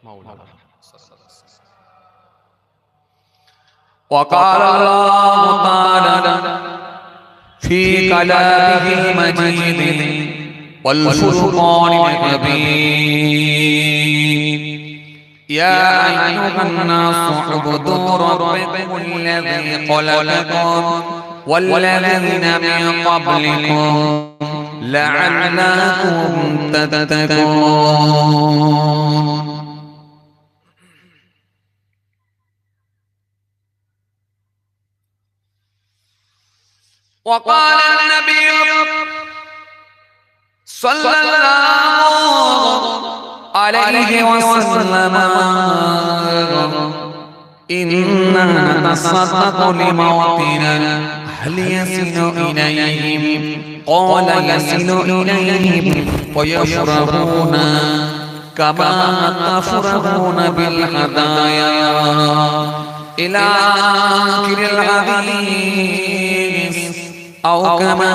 মাওলানা وقال الله تعالى في كلامه المجيد والفرقان الحميد يا أيها الناس اعبدوا ربكم الذي خلقكم والذين من قبلكم لعلكم تتقون وقال النبي صلى الله عليه وسلم إننا نتصدق لموتنا هل يصل إليهم قال يصل إليهم ويفرحون كما تفرحون بالهدايا إلى آخر الحديث أو كما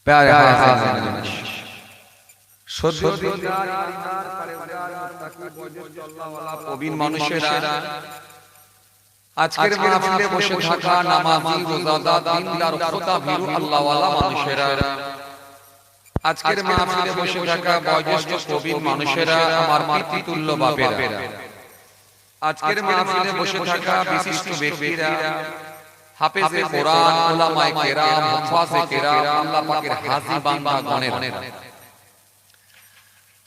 প্যারে হাজির প্রবীণ মানুষেরা আজকের মাহফিলে বসে থাকা নামাজি রোজাদার দিনদার খোদা ভীরু আল্লাহওয়ালা মানুষেরা আজকের মাহফিলে বসে থাকা বয়োজ্যেষ্ঠ প্রবীণ মানুষেরা আমার পিতৃতুল্য বাপেরা আজকের মাহফিলে বসে থাকা বিশিষ্ট ব্যক্তিরা হাফেজে কোরআন উলামায়ে কেরাম মুফাসসিরে কেরাম আল্লাহ পাকের হাজী বান্দাগণের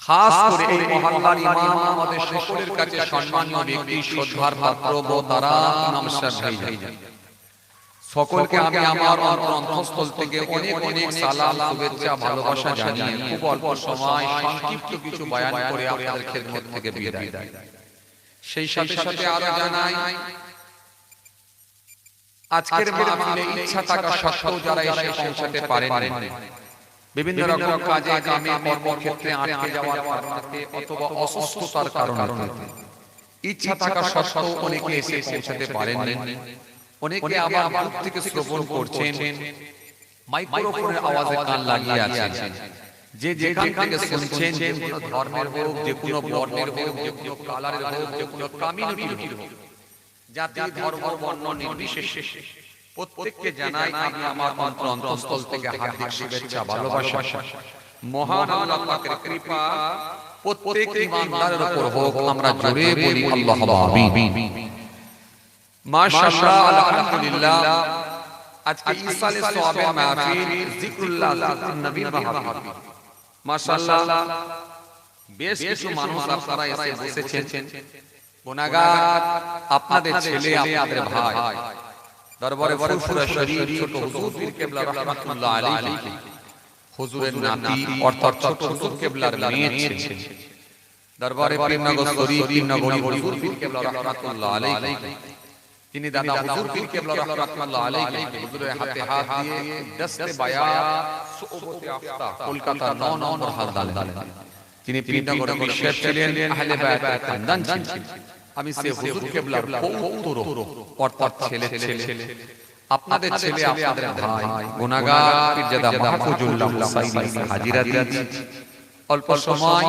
খাস করে এই মহল্লার ইমাম আমাদের সকলের কাছে সম্মানীয় ব্যক্তি শ্রদ্ধার পাত্র তারা ইমাম সাহেব ভাইজান সকলকে আমি আমার অন্তঃস্থল থেকে অনেক অনেক সালাম শুভেচ্ছা ভালোবাসা জানিয়ে খুব অল্প সময় সংক্ষিপ্ত কিছু বয়ান করে আপনাদের খেদমত থেকে বিদায় দিই সেই সাথে সাথে আরো জানাই আজকের মাহফিলে ইচ্ছা থাকা সত্ত্বেও যারা এসে পৌঁছাতে পারেন বিভিন্ন রকম কাজে কামে কর্মক্ষেত্রে আটকে যাওয়ার কারণে অথবা অসুস্থতার কারণে ইচ্ছা থাকা সত্ত্বেও অনেকে এসে পৌঁছাতে পারেন অনেকে আবার দূর থেকে শ্রবণ করছেন মাইক্রোফোনের আওয়াজে কান লাগিয়ে আছেন যে যেখান থেকে শুনছেন যে কোনো ধর্মের হোক যে কোনো বর্ণের হোক যে কোনো কালারের হোক যে কোনো কমিউনিটির হোক জাতি ধর্ম বর্ণ নির্বিশেষে প্রত্যেককে জানাই আমি আমার অন্তঃস্থল থেকে হার্দিক শুভেচ্ছা ভালোবাসা মহান আল্লাহ পাকের কৃপা প্রত্যেক ঈমানদারের উপর হোক আমরা জোরে বলি আল্লাহুম্মা আমিন মাশাআল্লাহ আলহামদুলিল্লাহ আজকে ইসালে সওয়াবের মাহফিল যিকরুল্লাহ যিকরুন নবীর মাহফিল মাশাআল্লাহ বেশ কিছু মানুষ আপনারা এসে বসেছেন গুনাহগার আপনাদের ছেলে আপনাদের ভাই দরবারে ফুরফুরা শরীফ ছোট হুজুর পীর কেবলা রাহমাতুল্লাহ আলাইহি হুজুরের নাতি অর্থাৎ ছোট হুজুর কেবলার মেয়ে ছিলেন দরবারে পীরনগর শরীফ পীরনগরী হুজুর পীর কেবলা রাহমাতুল্লাহ আলাইহি তিনি দাদা হুজুর পীর কেবলা রাহমাতুল্লাহ আলাইহি হুজুরের হাতে হাত দিয়ে দস্তে বায়াত সুবতে আফতা কলকাতা 9 নম্বর হাসপাতালে তিনি পীরনগর বিশ্বের ছিলেন আহলে বায়াতের খানদান ছিলেন আমি সে হুজুর কেবলার পৌত্র অর্থাৎ ছেলে আপনাদের ছেলে আপনাদের ভাই গুনাহগার পীরজাদা মাহফুজুল্লাহ সাইদি হাজিরা দিয়েছি অল্প সময়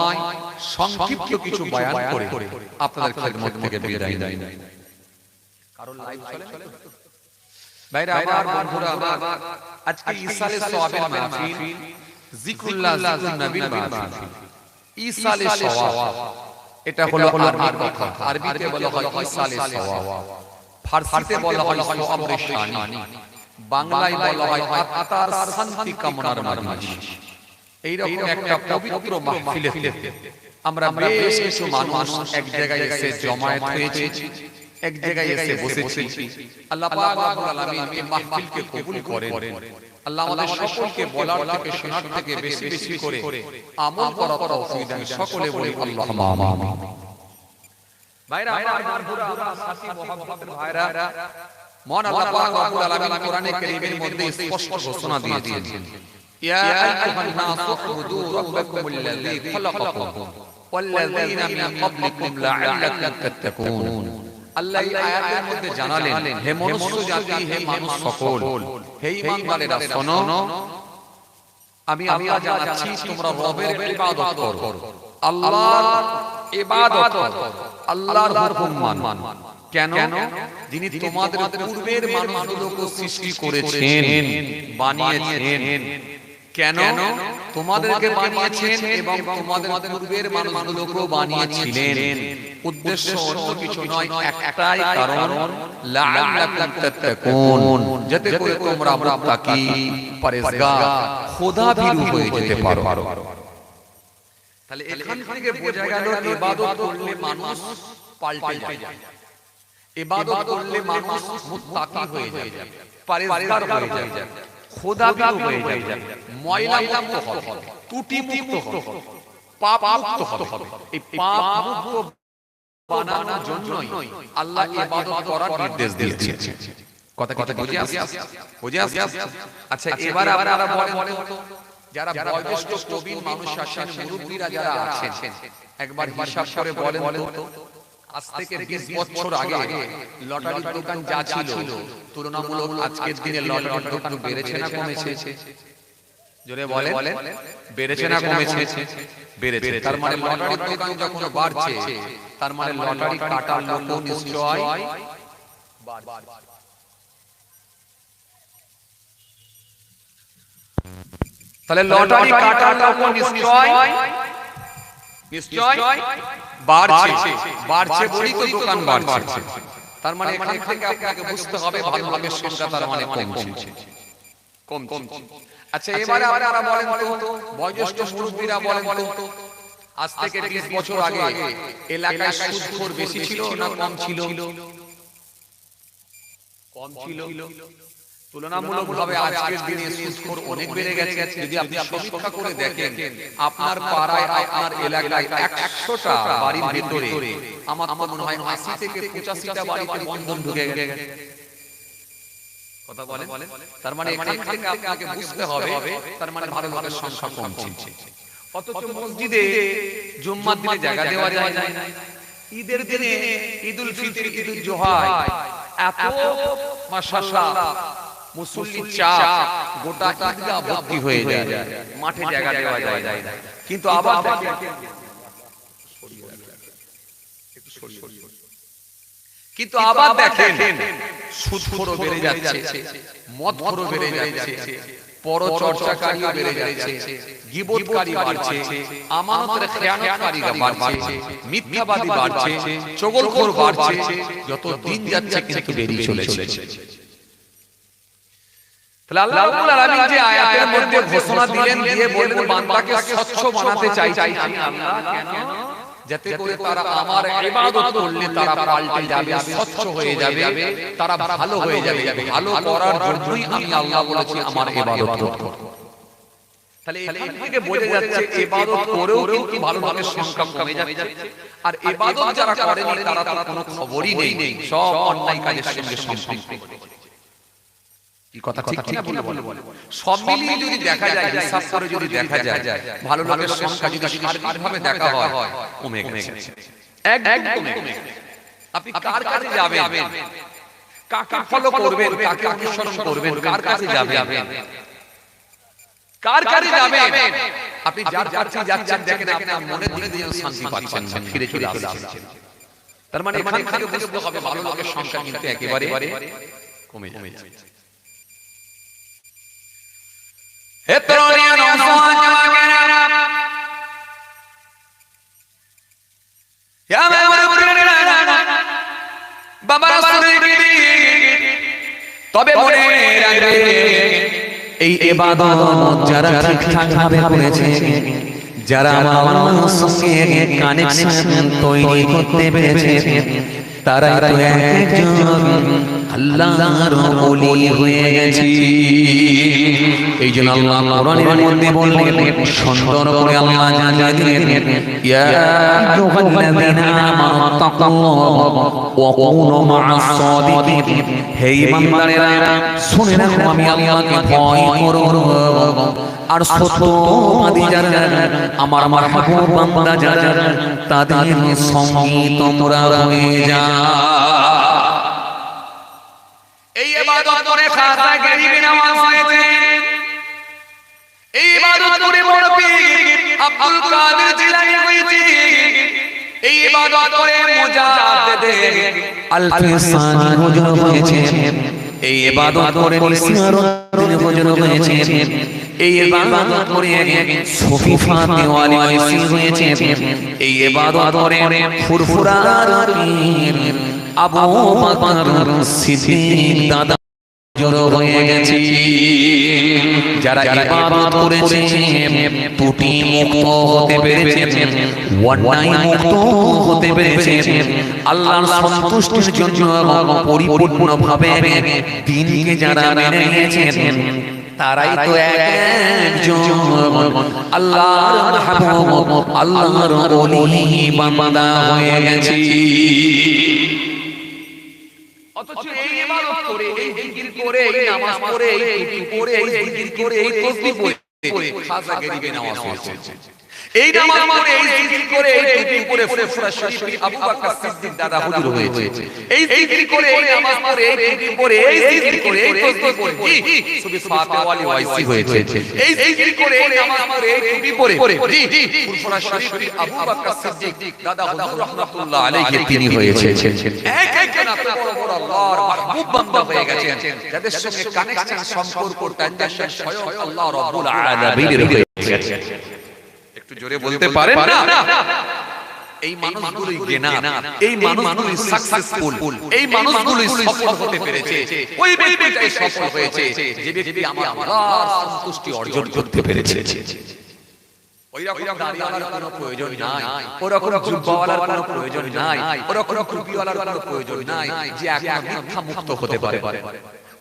সংক্ষিপ্ত কিছু বয়ান করে আপনাদের খেদমত থেকে বিদায় দিই কারণ লাইভ চলে ভাইরা আমার বন্ধুরা আমার আজকে ইসালে সওয়াবের মাহফিল যিকরুল্লাহ যিকরুন নবীর মাহফিল ইসালে সওয়াব এটা হলো আরবি কথা আরবিতে বলা হয় ইসালে সওয়াব ফারসিতে বলা হয় সওয়াব রেশানি বাংলায় বলা হয় আত্মার শান্তি কামনার মজলিস এই রকম একটা পবিত্র মাহফিলে আমরা বেশ কিছু মানুষ এক জায়গায় এসে জমায়েত হয়েছে এক জায়গায় এসে বসেছি আল্লাহ পাক রব্বুল আলামিন এই মাহফিলকে কবুল করেন আল্লাহ আমাদের সকলকে বলার থেকে শোনার থেকে বেশি বেশি করে আমল করার তৌফিক দেন সকলে বলি আল্লাহুম্মা আমিন ভাইরা আমার বন্ধুরা সাথী মুহাব্বতের ভাইরা মহান আল্লাহ পাক রব্বুল আলামিন কোরআনে কারীমের মধ্যে স্পষ্ট ঘোষণা দিয়েছেন ইয়া আইয়ুহান নাসু উবুদু রাব্বাকুমুল্লাযী খালাকাকুম ওয়াল্লাযীনা মিন ক্বাবলিকুম লাআল্লাকুম তাত্তাকুন আল্লাহ এই আয়াতের মধ্যে জানালেন হে মনুষ্য জাতি হে মানুষ সকল হে ঈমানদারেরা শোনো আমি আল্লাহ জানাচ্ছি তোমরা রবের ইবাদত করো, আল্লাহর ইবাদত করো, আল্লাহর হুকুম মানো। কেন? যিনি তোমাদের পূর্বের মানুষগুলোকে সৃষ্টি করেছেন, বানিয়েছেন। কেন? তোমাদেরকে বানিয়েছেন এবং তোমাদের পূর্বের মানুষগুলোকে বানিয়েছিলেন। উদ্দেশ্য অন্য কিছু নয়, একটাই কারণ, লাআল্লাকুম তাত্তাকুন, যাতে করে তোমরা মুত্তাকি, পরহেজগার, খোদা ভীরু হয়ে যেতে পারো। তাহলে এখান থেকে বোঝা গেল ইবাদত করলে মানুষ পাল্টে যায়, ইবাদত করলে মানুষ মুত্তাকি হয়ে যায়, পরহেজগার হয়ে যায়, খোদা ভীরু হয়ে যায়, ময়লা মুক্ত হবে, ত্রুটি মুক্ত হবে, পাপ মুক্ত হবে। এই পাপ মুক্ত বানানোর জন্যই আল্লাহ ইবাদত করার নির্দেশ দিয়েছেন। কথা বুঝে আসছে? আচ্ছা, এবার আপনারা বলেন তো, যারা বয়োজ্যেষ্ঠ প্রবীণ মানুষ আছেন, মুরব্বীরা যারা আছেন, একবার হিসাব করে বলেন তো, আজ থেকে 20 বছর আগে লটারির দোকান যা ছিল, তুলনামূলক আজকের দিনে লটারির দোকান বেড়েছে না কমেছে? জোরে বলেন, বেড়েছে না কমেছে? বেড়েছে। তার মানে লটারির দোকান যখন বাড়ছে, তার মানে লটারি কাটার লোক নিশ্চয় বাড়ছে। তাহলে লটারি কাটার লোক নিশ্চয় বাড়ছে বলেই তো দোকান বাড়ছে। তার মানে এখান থেকে আপনাকে বুঝতে হবে ভালো লোকের সংখ্যা তার মানে কমছে। আচ্ছা, এবারে আপনারা বলেন তো, বয়োজ্যেষ্ঠ মুরব্বীরা বলেন তো, আজ থেকে 20 বছর আগে এলাকায় সুদখোর বেশি ছিল না কম ছিল? কম ছিল। তুলনামূলকভাবে আজকের দিনে সুদখোর অনেক বেড়ে গেছে। যদি আপনি সমীক্ষা করে দেখেন, আপনার পাড়ায়, আপনার এলাকায় 100টা বাড়ির ভিতরে আমার মনে হয় 80 থেকে 85টা বাড়িতে বন্ধন ঢুকে গেছে। কথা বলেন। তার মানে এখান থেকে আপনাকে বুঝতে হবে, তার মানে ভালো লোকের সংখ্যা কমছে। অথচ মসজিদে জুম্মার দিনে জায়গা দেওয়া যায় না, ঈদের দিনে, ঈদুল ফিতর, ঈদুল জোহায় এত মাশাআল্লাহ মুসল্লি চাপ, গোটা ঈদগাহ ভর্তি হয়ে যায়, মাঠে জায়গা দেওয়া যায় না। কিন্তু আবার দেখেন সুদখোর বেড়ে যাচ্ছে, মদখোর বেড়ে যাচ্ছে, পরচর্চাকারীও বেড়ে যাচ্ছে, গীবতকারী বাড়ছে, আমানতের খেয়ানতকারীরা বাড়ছে, মিথ্যাবাদী বাড়ছে, চগলখোর বাড়ছে। যত দিন যাচ্ছে কিন্তু বেরিয়ে চলেছে। তাহলে আল্লাহ রাব্বুল আলামিন যে আয়াতের মধ্যে ঘোষণা দিলেন, দিয়ে বললেন বান্দাকে স্বচ্ছ বানাতে চাইছি আমি আল্লাহ। কেন? যাতে করে তারা আমার ইবাদত করলে তারা পাল্টে যাবে, স্বচ্ছ হয়ে যাবে, তারা ভালো হয়ে যাবে। ভালো করার জন্যই আমি আল্লাহ বলেছি আমার ইবাদত করো। তাহলে এখান থেকে বোঝা যাচ্ছে ইবাদত করেও কিন্তু ভালো লোকের সংখ্যা কমে যাচ্ছে, আর ইবাদত যারা করেনি তারা তো কোনো খবরই নেই, সব অন্যায় কাজের সঙ্গে সম্পৃক্ত। কি কথা ঠিক না বলে সব মিলিয়ে যদি দেখা যায়, হিসাব করে যদি দেখা যায়, ভালো লোকের সংখ্যা যদি সার্বিকভাবে দেখা হয় কমে গেছে, একদম কমে গেছে। আপনি কার কাছে যাবেন, কাকে ফলো করবেন, কাকে অনুসরণ করবেন, কার কাছে যাবেন, কার কাছে যাবেন? আপনি যার কাছে যাচ্ছেন দেখেন আপনার মনের দিকে শান্তি পাচ্ছেন, ফিরে চলে আসছেন। তার মানে এখান থেকে বুঝতে হবে ভালো লোকের সংখ্যা কিন্তু একেবারে কমে যাচ্ছে। হে তরুণীরা, নওজওয়ান জওয়ানেরা, ইয়া মামুরা, বাবারা শুনে তবে মনে রাখবে এই ইবাদত যারা ঠিকঠাক ভাবে করেছে, যারা আমার সঙ্গে কানেকশন তৈরি করতে পেরেছে, তারাই তো একজন আল্লাহর ওলি হয়ে গেছে। এই জন্য আল্লাহ কোরআনের মধ্যে বললেন, সুন্দর করে আল্লাহ জানিয়ে দিলেন, ইয়া আইয়ুহাল্লাযীনা আমানু তাকুল্লাহ ওয়া কুনু মা'আস সাদিকিন। হে ঈমানদারেরা, শুনে রাখো আমি আল্লাহকে ভয় করো আর সত্যবাদী যারা আমার মাহবুব বান্দা যারা, তাদের সঙ্গী তোমরা হয়ে যাও। এই ইবাদত করে খাজা গরিবি নামাজ হয়েছে, এই ইবাদত করে বড় পীর আব্দুল কাদের জিলানী হয়েছে, এই ইবাদত করে মুজাদ্দিদে আল-ফিসানি হুজুর হয়েছে, এই ইবাদত করে নিসারুদ্দিন হুজুর হয়েছে, এই ইবাদত করে সুফি ফাতেওয়ালি ওয়াইসি হয়েছে, এই ইবাদত করে ফুরফুরার পীর আবু বকর সিদ্দিক দাদা জড়ো হয়ে গেছে। যারা ইবাদত করেছে ত্রুটি মুক্ত হতে পেরেছে, অন্যায় মুক্ত হতে পেরেছে, আল্লাহর সন্তুষ্টির জন্য পরিপূর্ণভাবে দ্বীনকে যারা মেনে নিয়েছে তারাই তো একজন আল্লাহর মাহবুব, আল্লাহর ওলি বান্দা হয়ে গেছে। অথচ এই ইবাদত করে, এই জিকির করে, এই নামাজ পড়ে, এই টুপি পরে, এই জিকির করে, এই তাসবিহ পড়ে খাজা গরিবে নামাজ হয়েছে। এই নামাজ পড়ে, এই জিকির করে, এই টুপি পরে ফুরফুরা শরীফ আবু বকর সিদ্দিক দাদা হুজুর হয়েছে। এই জিকির করে, এই নামাজ পড়ে, এই টুপি পরে, এই জিকির করে, এই তাসবিহ পড়ে জি সুফি ফাতেওয়ালি ওয়াইসি হয়েছে। এই জিকির করে, এই নামাজ পড়ে, এই টুপি পরে জি ফুরফুরা শরীফ আবু বকর সিদ্দিক দাদা হুজুর রাহমাতুল্লাহ আলাইহি তিনি হয়েছে। এক একজন বড় বড় আল্লাহর মাহবুব বান্দা হয়ে গেছেন, যাদের সঙ্গে কানেকশন, সম্পর্ক, ট্রানজাকশন স্বয়ং আল্লাহ রাব্বুল আলামিনের হয়ে গেছে। একটু জোরে বলতে পারেন না? এই মানুষগুলোই জ্ঞানী, এই মানুষগুলোই সাকসেসফুল, এই মানুষগুলোই সফল হতে পেরেছে। ওই ব্যক্তিটাই সফল হয়েছে যে ব্যক্তি আমার আল্লাহর সন্তুষ্টি অর্জন করতে পেরেছে। ওইরকম দাড়িওয়ালার কোনো প্রয়োজন নাই, ওরকম জুব্বাওয়ালার কোনো প্রয়োজন নাই, ওরকম টুপিওয়ালার কোনো প্রয়োজন নাই যে একদম মিথ্যা মুক্ত হতে পারে।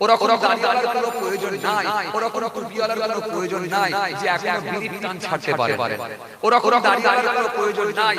ওরকম দাড়িওয়ালার কোনো প্রয়োজন নাই, ওরকম টুপিওয়ালার কোনো প্রয়োজন নাই যে একদম বিড়ি টান ছাড়তে পারে। ওরকম দাড়িওয়ালার কোনো প্রয়োজন নাই।